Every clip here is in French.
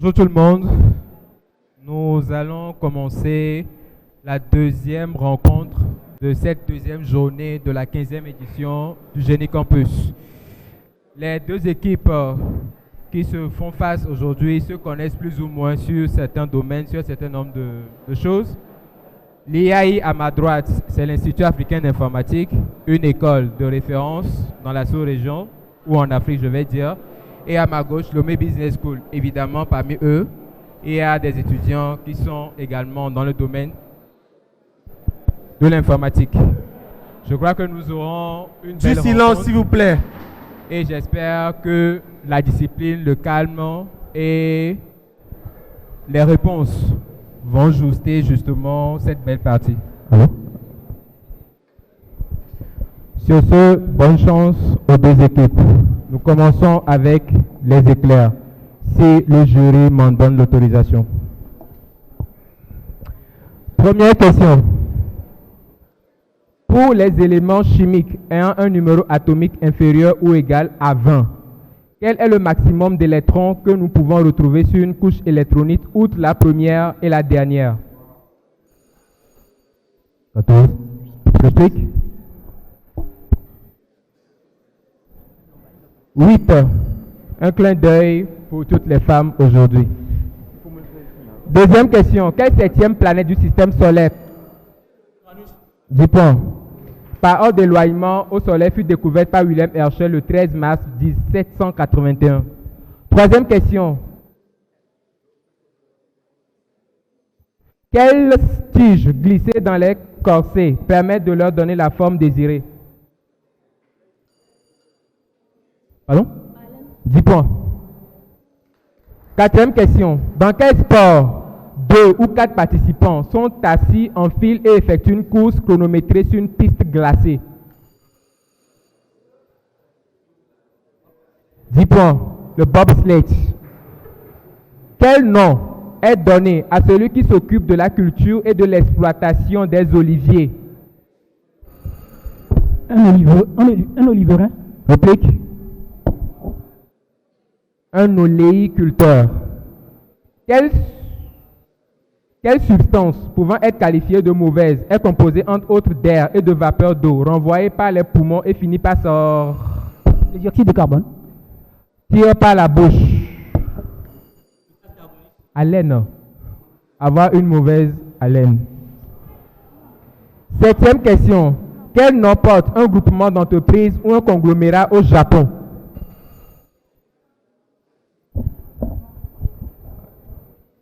Bonjour tout le monde. Nous allons commencer la deuxième rencontre de cette deuxième journée de la 15e édition du Génie Campus. Les deux équipes qui se font face aujourd'hui se connaissent plus ou moins sur certains domaines, sur un certain nombre de choses. L'IAI à ma droite, c'est l'Institut africain d'informatique, une école de référence dans la sous-région, ou en Afrique je vais dire. Et à ma gauche, Lomé Business School. Évidemment, parmi eux, il y a des étudiants qui sont également dans le domaine de l'informatique. Je crois que nous aurons une belle rencontre. Du silence, s'il vous plaît. Et j'espère que la discipline, le calme et les réponses vont juster justement cette belle partie. Allô? Sur ce, bonne chance aux deux équipes. Nous commençons avec les éclairs, si le jury m'en donne l'autorisation. Première question. Pour les éléments chimiques ayant un numéro atomique inférieur ou égal à 20, quel est le maximum d'électrons que nous pouvons retrouver sur une couche électronique outre la première et la dernière? 14. J'explique. 8. Un clin d'œil pour toutes les femmes aujourd'hui. Deuxième question. Quelle septième planète du système solaire? 10 points. Par ordre d'éloignement au Soleil fut découverte par Wilhelm Herschel le 13 mars 1781. Troisième question. Quelles tiges glissées dans les corsets permettent de leur donner la forme désirée? Pardon? 10 points. Quatrième question. Dans quel sport 2 ou 4 participants sont assis en file et effectuent une course chronométrée sur une piste glacée? 10 points. Le bobsleigh. Quel nom est donné à celui qui s'occupe de la culture et de l'exploitation des oliviers? Un oliverin. Réplique. Un oléiculteur. Quelle substance pouvant être qualifiée de mauvaise est composée entre autres d'air et de vapeur d'eau, renvoyée par les poumons et finit par sortir Le dioxyde de carbone. tirée par la bouche? Haleine. Avoir une mauvaise haleine. Septième question. Quel nom porte un groupement d'entreprises ou un conglomérat au Japon?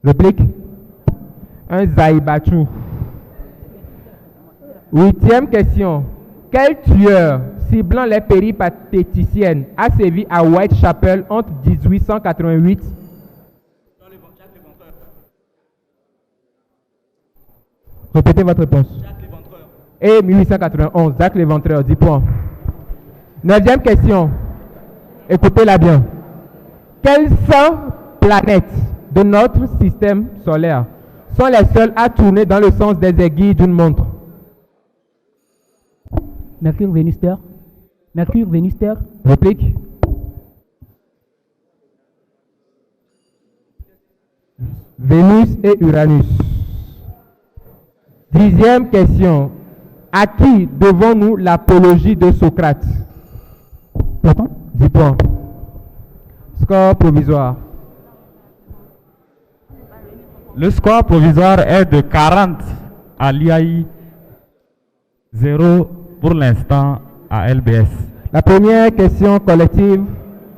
Réplique. Un zaibatsu. Huitième question. Quel tueur ciblant les péripatéticiennes a sévi à Whitechapel entre 1888 Répétez votre réponse. Et 1891. Jacques Léventreur, 10 points. Neuvième question. Écoutez-la bien. Quelles 100 planètes de notre système solaire sont les seuls à tourner dans le sens des aiguilles d'une montre? Mercure, Vénus, Terre. Mercure, Vénus, Terre. Réplique. Vénus et Uranus. Dixième question. À qui devons-nous l'apologie de Socrate? Platon. 10 points. Score provisoire. Le score provisoire est de 40 à l'IAI, 0 pour l'instant à LBS. La première question collective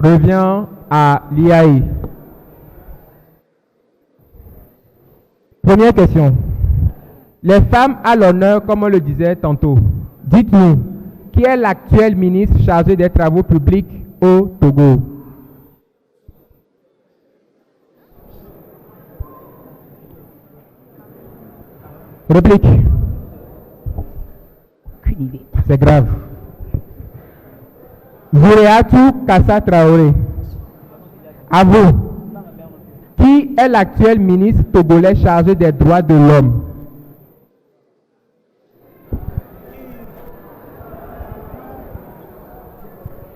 revient à l'IAI. Première question. Les femmes à l'honneur, comme on le disait tantôt. Dites-nous, qui est l'actuel ministre chargé des Travaux publics au Togo? Réplique. Aucune idée. C'est grave. Zouréatou Kassa Traoré. À vous. Qui est l'actuel ministre togolais chargé des droits de l'homme?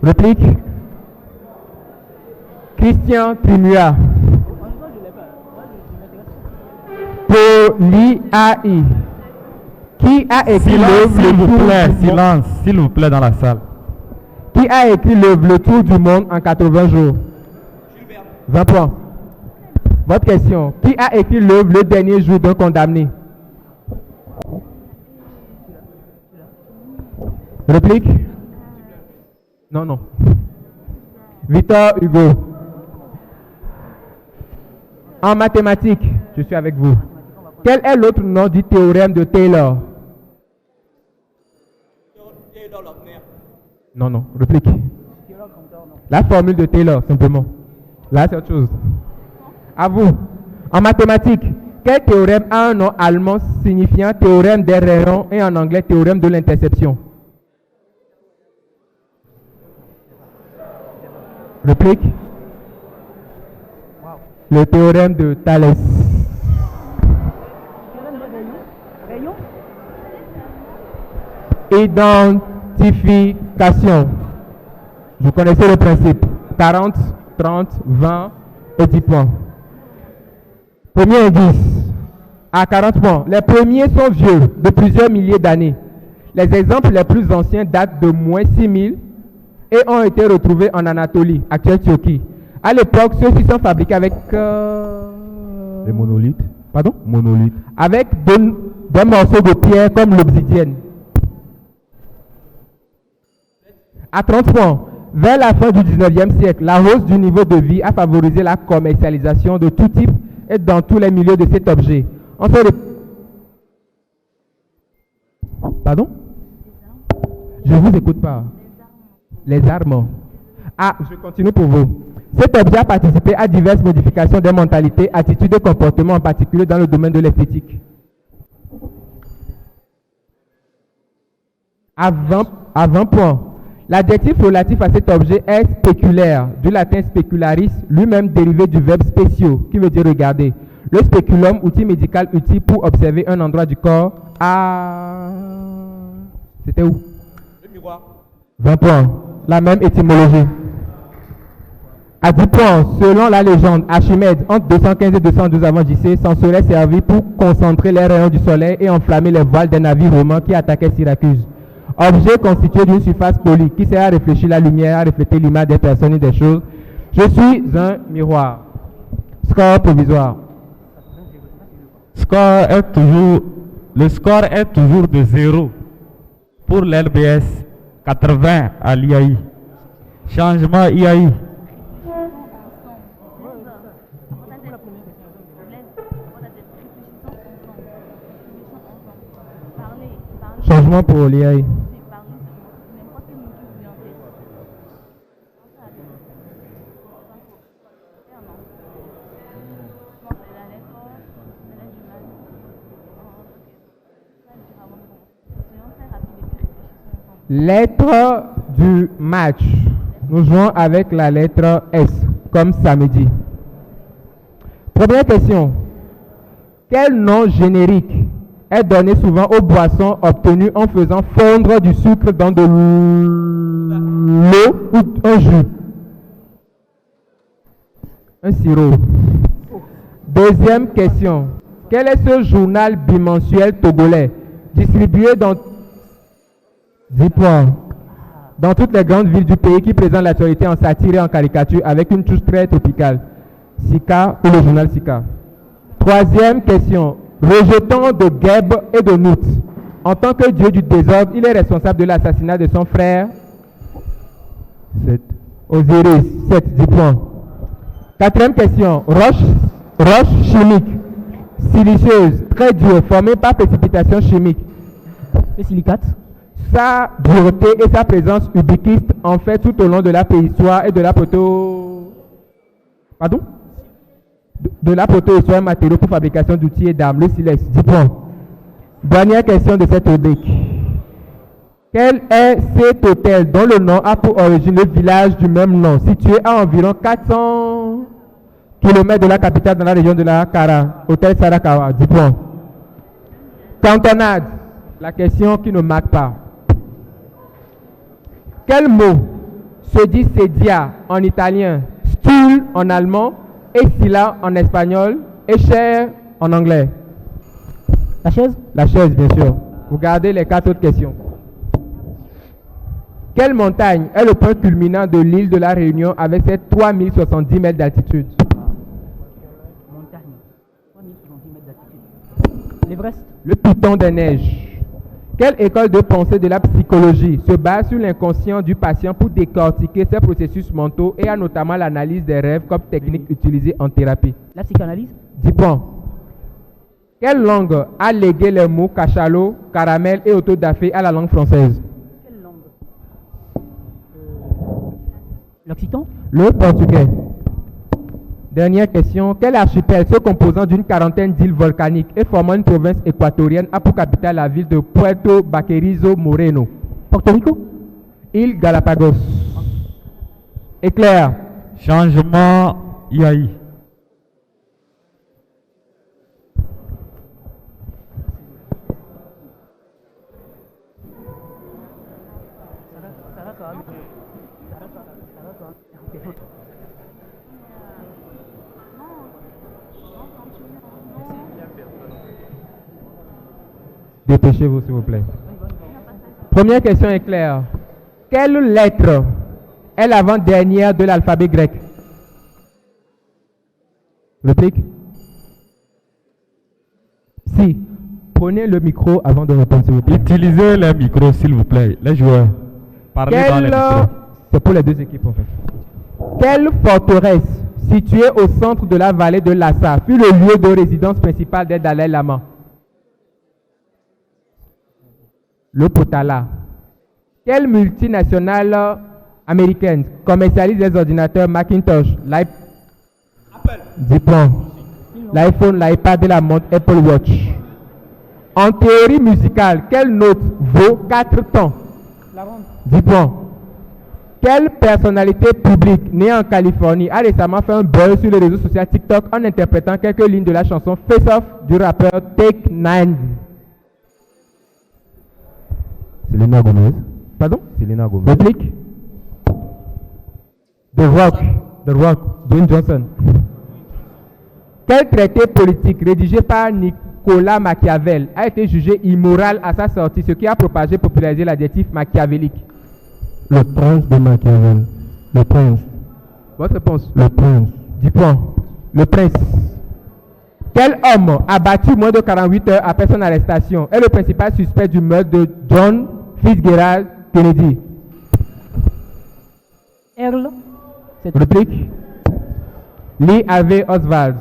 Réplique. Christian Trimua. Poly-AI. Qui a écrit Silence, l'œuvre s'il Le vous Tour plaît, du Monde? silence, s'il vous plaît, dans la salle. Qui a écrit l'œuvre Le Tour du Monde en 80 jours? 20 points. Votre question. Qui a écrit l'œuvre Le Dernier Jour d'un condamné? Réplique? Non. Victor Hugo. En mathématiques, je suis avec vous. Quel est l'autre nom du théorème de Taylor? Non. Réplique. La formule de Taylor, simplement. Là, c'est autre chose. À vous. En mathématiques, quel théorème a un nom allemand signifiant théorème des rayons et en anglais théorème de l'interception? Réplique. Le théorème de Thalès. Identification. Vous connaissez le principe. 40, 30, 20 et 10 points. Premier indice. À 40 points. Les premiers sont vieux, de plusieurs milliers d'années. Les exemples les plus anciens datent de moins 6000 et ont été retrouvés en Anatolie, actuelle Turquie. À l'époque, ceux-ci sont fabriqués avec... Les monolithes. Pardon? Monolithes. Avec des morceaux de pierre comme l'obsidienne. À 30 points, vers la fin du 19e siècle, la hausse du niveau de vie a favorisé la commercialisation de tout type et dans tous les milieux de cet objet. Pardon? Je ne vous écoute pas. Les armes. Ah, je continue pour vous. Cet objet a participé à diverses modifications des mentalités, attitudes et comportements, en particulier dans le domaine de l'esthétique. À 20 points. L'adjectif relatif à cet objet est spéculaire, du latin specularis, lui-même dérivé du verbe spécio, qui veut dire regarder. Le spéculum, outil médical utile pour observer un endroit du corps. C'était où? Le miroir. 20 points. La même étymologie. À 10 points, selon la légende, Archimède, entre 215 et 212 avant JC, s'en serait servi pour concentrer les rayons du soleil et enflammer les voiles des navires romains qui attaquaient Syracuse. Objet constitué d'une surface polie qui sert à réfléchir la lumière, à refléter l'image des personnes et des choses. Je suis un miroir. Score provisoire. Le score est toujours de 0 pour l'LBS, 80 à l'IAI. Changement IAI. Changement pour l'IAI. Lettre du match. Nous jouons avec la lettre S, comme samedi. Première question. Quel nom générique est donné souvent aux boissons obtenues en faisant fondre du sucre dans de l'eau ou un jus? Un sirop. Deuxième question. Quel est ce journal bimensuel togolais distribué dans 10 points dans toutes les grandes villes du pays qui présente l'actualité en satire et en caricature avec une touche très tropicale? Sika ou le journal Sika. Troisième question. Rejetant de Geb et de Nout. En tant que dieu du désordre, il est responsable de l'assassinat de son frère 7. Osiris. 7, 10 points. Quatrième question. Roche chimique. Silicieuse, très dure, formée par précipitation chimique. Le silicate. Sa dureté et sa présence ubiquiste en fait tout au long de la préhistoire et de la Pardon? De la proto-histoire, matériaux pour fabrication d'outils et d'armes, le silex. 10 points. Dernière question de cette rubrique. Quel est cet hôtel dont le nom a pour origine le village du même nom, situé à environ 400 km de la capitale dans la région de la Kara, hôtel Sarakawa? 10 points. Cantonade. La question qui ne marque pas. Quel mot se dit sedia en italien, stool en allemand, et silla en espagnol et chair en anglais? La chaise? La chaise, bien sûr. Vous gardez les 4 autres questions. Quelle montagne est le point culminant de l'île de la Réunion avec ses 3070 mètres d'altitude? Montagne. 3070 mètres d'altitude. L'Everest? Le piton des neiges. Quelle école de pensée de la psychologie se base sur l'inconscient du patient pour décortiquer ses processus mentaux et a notamment l'analyse des rêves comme technique utilisée en thérapie? La psychanalyse? 10 points. Quelle langue a légué les mots cachalot, caramel et autodafé à la langue française? Quelle langue? L'occitan? Le portugais. Dernière question. Quel archipel se composant d'une quarantaine d'îles volcaniques et formant une province équatorienne a pour capitale la ville de Puerto Baquerizo Moreno? Porto Rico? Île Galapagos. Éclair. Changement IAI. Dépêchez-vous, s'il vous plaît. Première question est claire. Quelle lettre est l'avant-dernière de l'alphabet grec? Réplique? Si. Prenez le micro avant de répondre, s'il vous plaît. Utilisez les micros, s'il vous plaît, les joueurs. Parlez dans les micros. C'est pour les deux équipes, en fait. Quelle forteresse située au centre de la vallée de Lhasa fut le lieu de résidence principale des Dalai Lama? Le Potala. Quelle multinationale américaine commercialise les ordinateurs Macintosh, Apple, 10 points, l'iPhone, l'iPad et la montre Apple Watch? En théorie musicale, quelle note vaut 4 temps? La ronde. 10 points. Quelle personnalité publique née en Californie a récemment fait un buzz sur le réseau social TikTok en interprétant quelques lignes de la chanson Face Off du rappeur Take 9? Selena Gomez. Pardon? Selena Gomez. Réplique? The Rock, Dwayne Johnson. Quel traité politique rédigé par Nicolas Machiavel a été jugé immoral à sa sortie, ce qui a propagé, popularisé l'adjectif machiavélique? Le prince de Machiavel. Le prince. Votre réponse? Le prince. 10 points. Le prince. Quel homme abattu moins de 48 heures après son arrestation est le principal suspect du meurtre de John Fitzgerald Kennedy? Earl? Réplique? Lee Harvey Oswald.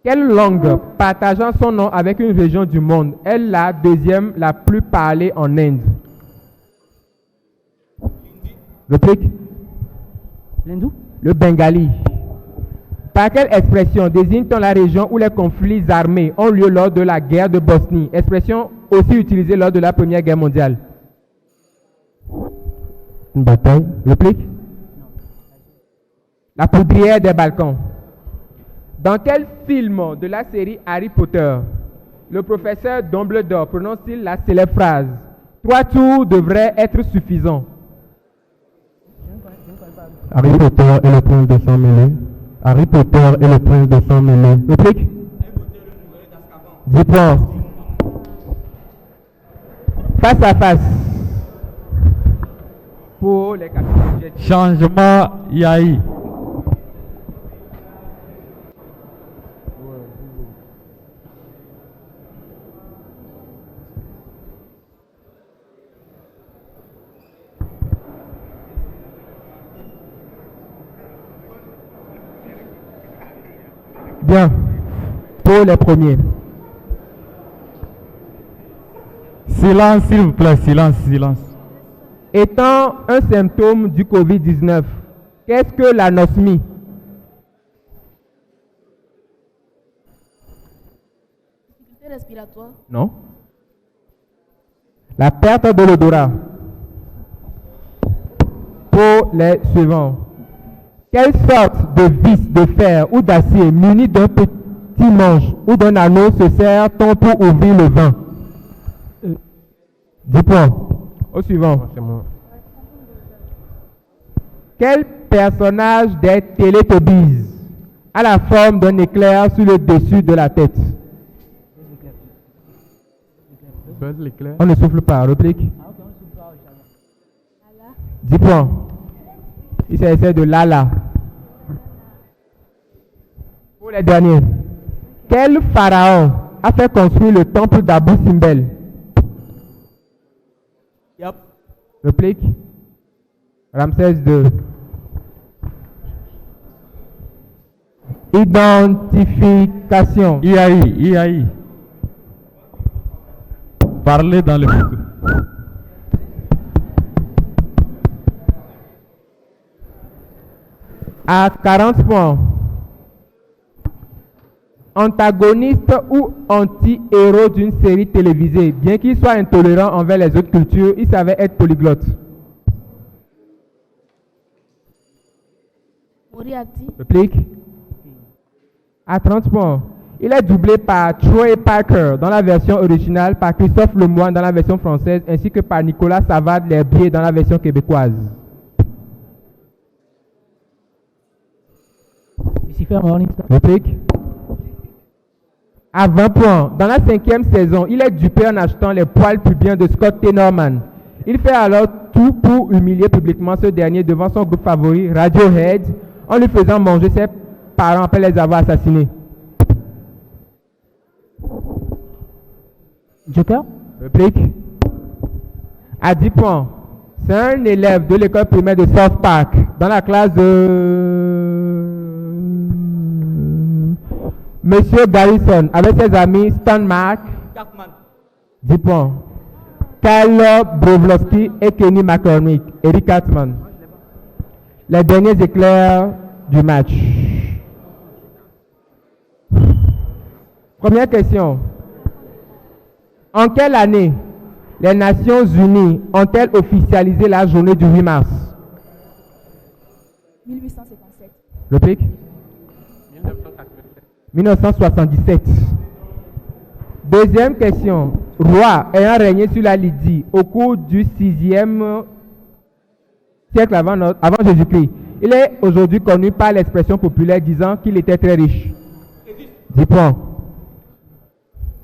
Quelle langue partageant son nom avec une région du monde est la deuxième la plus parlée en Inde? Réplique? L'hindou? Le bengali. Par quelle expression désigne-t-on la région où les conflits armés ont lieu lors de la guerre de Bosnie, expression aussi utilisée lors de la Première Guerre mondiale? Une bataille. Réplique? La poudrière des Balkans. Dans quel film de la série Harry Potter le professeur Dumbledore prononce-t-il la célèbre phrase « 3 tours devraient être suffisants » ? Harry Potter et le prince de sang mêlé. Harry Potter et le prince de sang mêlé. Réplique? 10 points. Face à face. Pour les capitaines. Changement IAI. Bien. Pour les premiers. Silence, s'il vous plaît, silence, silence. Étant un symptôme du Covid-19, qu'est-ce que l'anosmie? Difficulté respiratoire. Non. La perte de l'odorat. Pour les suivants. Quelle sorte de vis de fer ou d'acier muni d'un petit manche ou d'un anneau se sert-on pour ouvrir le vin? 10 points. Au suivant. Quel personnage des Teletubbies a la forme d'un éclair sur le dessus de la tête? Buzz l'éclair. On ne souffle pas. Réplique. Ah, ok, on ne souffle pas, Inch'Allah. Allah. 10 points. Il s'agissait de Lala. Pour les derniers. Quel pharaon a fait construire le temple d'Abou Simbel? Yup. Réplique. Ramsès II. Identification. IAI. Parler dans le futur. À 40 points. Antagoniste ou anti-héros d'une série télévisée. Bien qu'il soit intolérant envers les autres cultures, il savait être polyglotte. Moriarty. Réplique. À 30 points. Il est doublé par Troy Parker dans la version originale, par Christophe Lemoine dans la version française, ainsi que par Nicolas Savard-L'Herbier dans la version québécoise. Lucifer Morningstar. Réplique. À 20 points. Dans la 5e saison, il est dupé en achetant les poils pubiens de Scott T. Norman. Il fait alors tout pour humilier publiquement ce dernier devant son groupe favori, Radiohead, en lui faisant manger ses parents après les avoir assassinés. Joker. Réplique. À 10 points. C'est un élève de l'école primaire de South Park, dans la classe de Monsieur Garrison, avec ses amis Stan Mark. 10 points. Kyle Broflovski et Kenny McCormick. Eric Cartman. Les derniers éclairs du match. Première question. En quelle année les Nations Unies ont-elles officialisé la journée du 8 mars? 1857. Réplique. 1977. Deuxième question. Roi ayant régné sur la Lydie au cours du 6e siècle avant Jésus-Christ. Il est aujourd'hui connu par l'expression populaire disant qu'il était très riche. 10 points.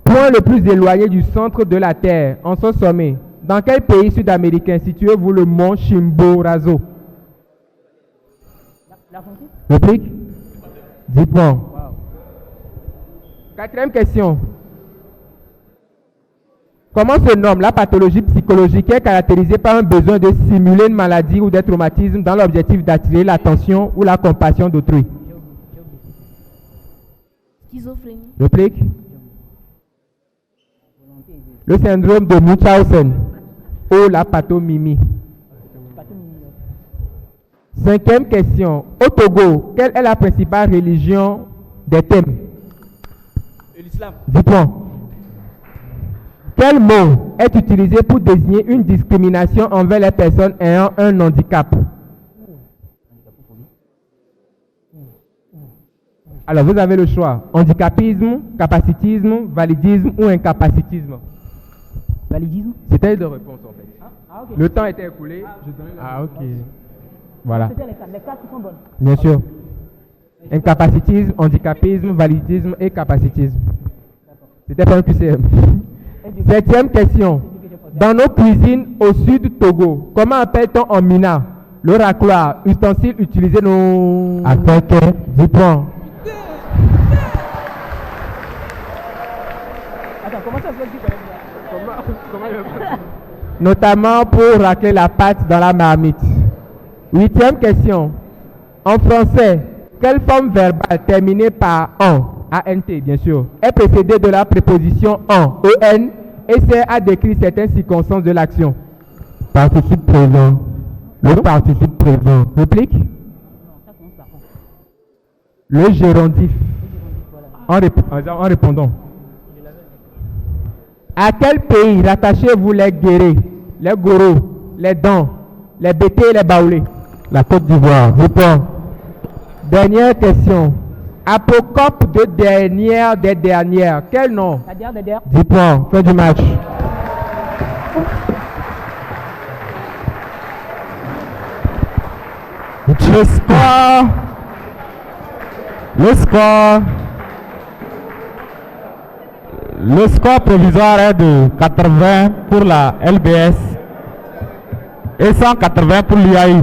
Point le plus éloigné du centre de la Terre, en son sommet. Dans quel pays sud-américain situez-vous le mont Chimborazo? L'Argentine. Réplique. 10 points. Quatrième question. Comment se nomme la pathologie psychologique qui est caractérisée par un besoin de simuler une maladie ou des traumatismes dans l'objectif d'attirer l'attention ou la compassion d'autrui? Schizophrénie. Réplique. Le syndrome de Munchausen ou la pathomimie. Cinquième question. Au Togo, quelle est la principale religion des thèmes? L'islam. 10 points. Quel mot est utilisé pour désigner une discrimination envers les personnes ayant un handicap? Alors, vous avez le choix. Handicapisme, capacitisme, validisme ou incapacitisme. Validisme. C'était deux réponses en fait. Ah, ok. Le temps était écoulé. Je donnais la réponse. Ok. Voilà. C'était les quatre qui sont bonnes. Bien sûr. Incapacitisme, handicapisme, validisme et capacitisme. C'était pas un QCM. Septième question. Dans nos cuisines au sud du Togo, comment appelle-t-on en mina le racloir, ustensile utilisé nos... Attaque. 10 points. Attends, comment ça se fait que tu Notamment pour racler la pâte dans la marmite. Huitième question. En français, quelle forme verbale terminée par en, ANT bien sûr, est précédée de la préposition en, EN, et sert à décrire certaines circonstances de l'action? Participe présent. Le participe présent. Réplique. Le gérondif. En répondant. À quel pays rattachez-vous les guérés, les goros, les dents, les bétés et les baoulés? La Côte d'Ivoire. 10 points. Dernière question. Apocope de dernière des dernières. Quel nom? La dernière des dernières. 10 points. Fin du match. Le score. Le score provisoire est de 80 pour la LBS et 180 pour l'UAI.